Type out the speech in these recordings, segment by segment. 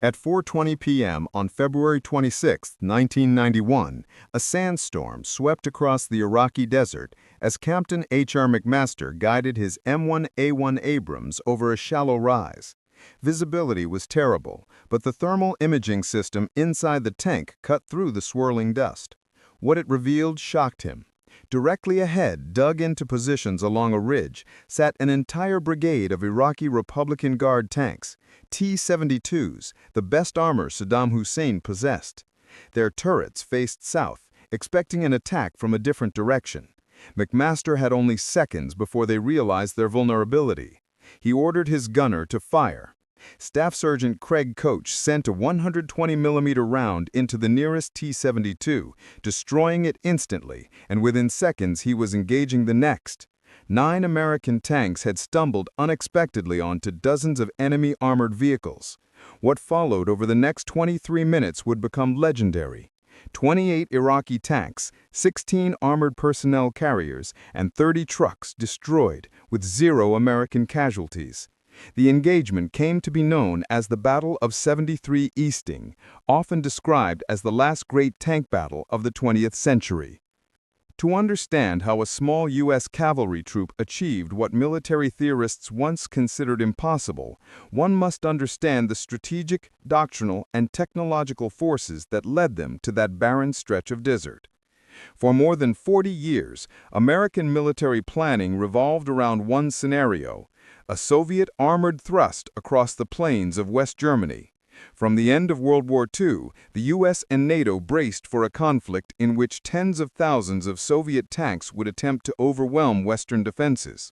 At 4:20 p.m. on February 26, 1991, a sandstorm swept across the Iraqi desert as Captain H.R. McMaster guided his M1A1 Abrams over a shallow rise. Visibility was terrible, but the thermal imaging system inside the tank cut through the swirling dust. What it revealed shocked him. Directly ahead, dug into positions along a ridge, sat an entire brigade of Iraqi Republican Guard tanks, T-72s, the best armor Saddam Hussein possessed. Their turrets faced south, expecting an attack from a different direction. McMaster had only seconds before they realized their vulnerability. He ordered his gunner to fire. Staff Sergeant Craig Coach sent a 120mm round into the nearest T-72, destroying it instantly, and within seconds he was engaging the next. 9 American tanks had stumbled unexpectedly onto dozens of enemy armored vehicles. What followed over the next 23 minutes would become legendary. 28 Iraqi tanks, 16 armored personnel carriers, and 30 trucks destroyed, with 0 American casualties. The engagement came to be known as the Battle of 73 Easting, often described as the last great tank battle of the 20th century. To understand how a small U.S. cavalry troop achieved what military theorists once considered impossible, one must understand the strategic, doctrinal, and technological forces that led them to that barren stretch of desert. For more than 40 years, American military planning revolved around one scenario: a Soviet armored thrust across the plains of West Germany. From the end of World War II, the U.S. and NATO braced for a conflict in which tens of thousands of Soviet tanks would attempt to overwhelm Western defenses.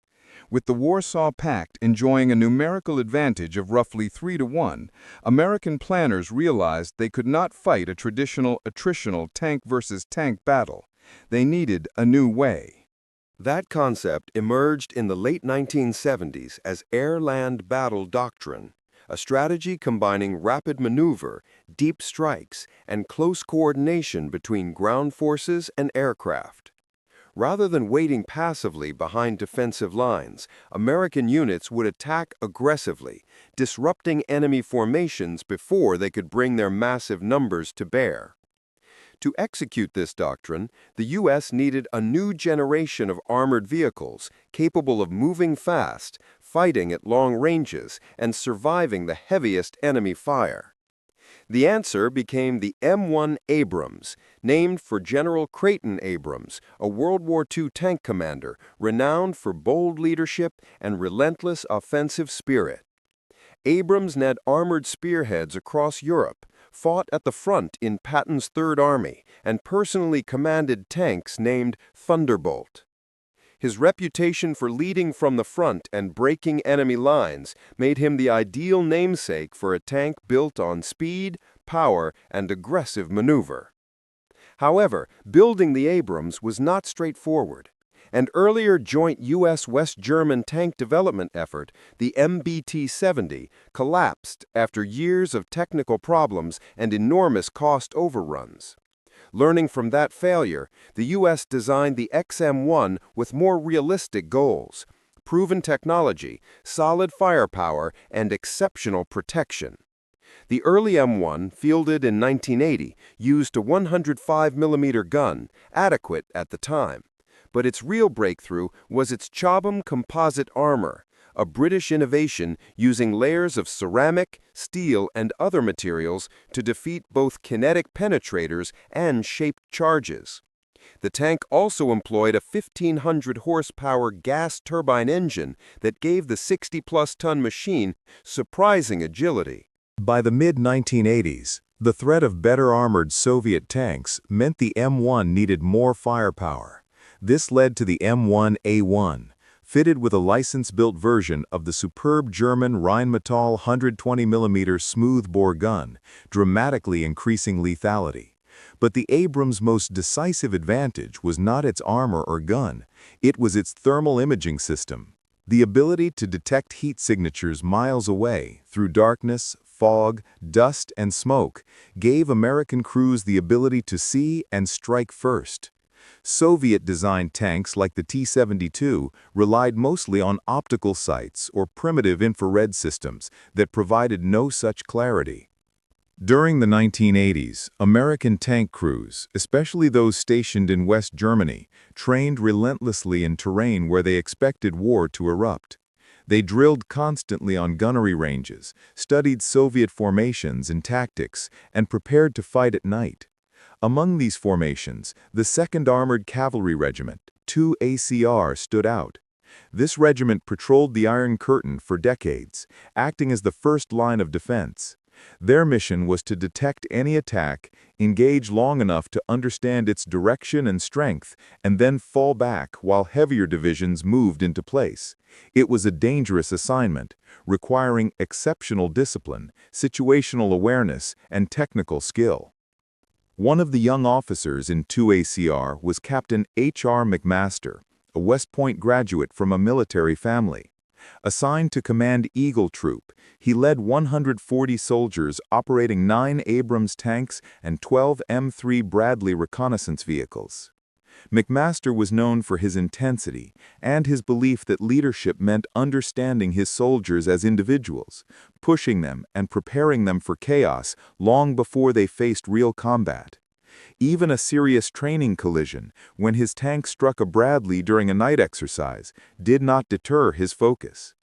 With the Warsaw Pact enjoying a numerical advantage of roughly 3-1, American planners realized they could not fight a traditional attritional tank versus tank battle. They needed a new way. That concept emerged in the late 1970s as air-land battle doctrine, a strategy combining rapid maneuver, deep strikes, and close coordination between ground forces and aircraft. Rather than waiting passively behind defensive lines, American units would attack aggressively, disrupting enemy formations before they could bring their massive numbers to bear. To execute this doctrine, the U.S. needed a new generation of armored vehicles capable of moving fast, fighting at long ranges, and surviving the heaviest enemy fire. The answer became the M1 Abrams, named for General Creighton Abrams, a World War II tank commander renowned for bold leadership and relentless offensive spirit. Abrams led armored spearheads across Europe, fought at the front in Patton's Third Army, and personally commanded tanks named Thunderbolt. His reputation for leading from the front and breaking enemy lines made him the ideal namesake for a tank built on speed, power, and aggressive maneuver. However, building the Abrams was not straightforward. An earlier joint U.S.-West German tank development effort, the MBT-70, collapsed after years of technical problems and enormous cost overruns. Learning from that failure, the U.S. designed the XM-1 with more realistic goals: proven technology, solid firepower, and exceptional protection. The early M1, fielded in 1980, used a 105mm gun, adequate at the time. But its real breakthrough was its Chobham composite armor, a British innovation using layers of ceramic, steel, and other materials to defeat both kinetic penetrators and shaped charges. The tank also employed a 1,500 horsepower gas turbine engine that gave the 60-plus ton machine surprising agility. By the mid-1980s, the threat of better armored Soviet tanks meant the M1 needed more firepower. This led to the M1A1, fitted with a license-built version of the superb German Rheinmetall 120mm smoothbore gun, dramatically increasing lethality. But the Abrams' most decisive advantage was not its armor or gun, it was its thermal imaging system. The ability to detect heat signatures miles away, through darkness, fog, dust, and smoke, gave American crews the ability to see and strike first. Soviet-designed tanks like the T-72 relied mostly on optical sights or primitive infrared systems that provided no such clarity. During the 1980s, American tank crews, especially those stationed in West Germany, trained relentlessly in terrain where they expected war to erupt. They drilled constantly on gunnery ranges, studied Soviet formations and tactics, and prepared to fight at night. Among these formations, the 2nd Armored Cavalry Regiment, 2 ACR, stood out. This regiment patrolled the Iron Curtain for decades, acting as the first line of defense. Their mission was to detect any attack, engage long enough to understand its direction and strength, and then fall back while heavier divisions moved into place. It was a dangerous assignment, requiring exceptional discipline, situational awareness, and technical skill. One of the young officers in 2ACR was Captain H.R. McMaster, a West Point graduate from a military family. Assigned to command Eagle Troop, he led 140 soldiers operating 9 Abrams tanks and 12 M3 Bradley reconnaissance vehicles. McMaster was known for his intensity and his belief that leadership meant understanding his soldiers as individuals, pushing them and preparing them for chaos long before they faced real combat. Even a serious training collision, when his tank struck a Bradley during a night exercise, did not deter his focus.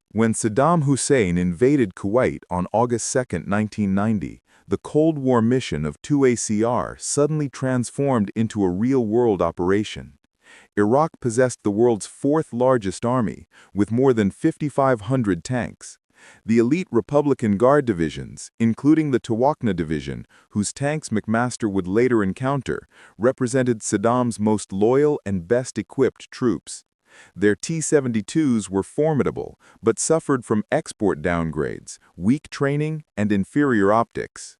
When Saddam Hussein invaded Kuwait on August 2, 1990, the Cold War mission of 2ACR suddenly transformed into a real-world operation. Iraq possessed the world's 4th largest army, with more than 5,500 tanks. The elite Republican Guard divisions, including the Tawakna Division, whose tanks McMaster would later encounter, represented Saddam's most loyal and best-equipped troops. Their T-72s were formidable, but suffered from export downgrades, weak training, and inferior optics.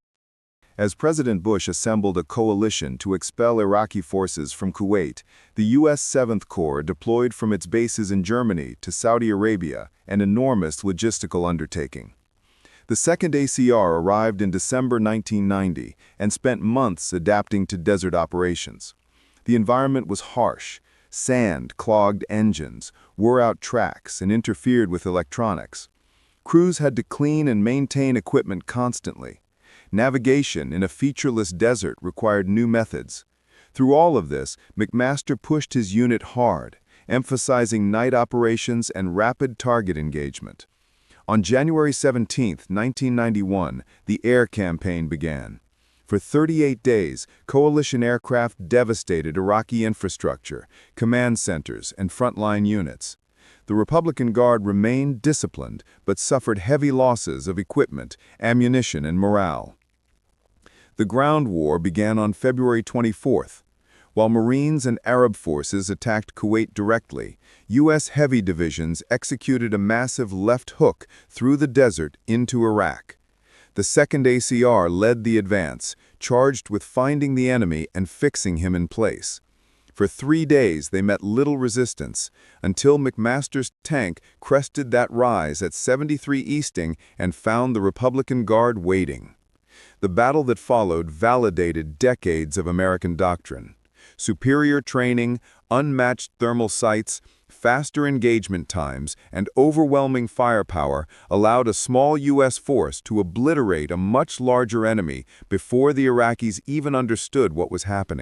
As President Bush assembled a coalition to expel Iraqi forces from Kuwait, the U.S. 7th Corps deployed from its bases in Germany to Saudi Arabia, an enormous logistical undertaking. The 2nd ACR arrived in December 1990 and spent months adapting to desert operations. The environment was harsh. Sand clogged engines, wore out tracks, and interfered with electronics. Crews had to clean and maintain equipment constantly. Navigation in a featureless desert required new methods. Through all of this, McMaster pushed his unit hard, emphasizing night operations and rapid target engagement. On January 17, 1991, the air campaign began. For 38 days, coalition aircraft devastated Iraqi infrastructure, command centers, and frontline units. The Republican Guard remained disciplined, but suffered heavy losses of equipment, ammunition, and morale. The ground war began on February 24th. While Marines and Arab forces attacked Kuwait directly, U.S. heavy divisions executed a massive left hook through the desert into Iraq. The 2nd ACR led the advance, charged with finding the enemy and fixing him in place. For 3 days they met little resistance, until McMaster's tank crested that rise at 73 Easting and found the Republican Guard waiting. The battle that followed validated decades of American doctrine. Superior training, unmatched thermal sights, faster engagement times, and overwhelming firepower allowed a small U.S. force to obliterate a much larger enemy before the Iraqis even understood what was happening.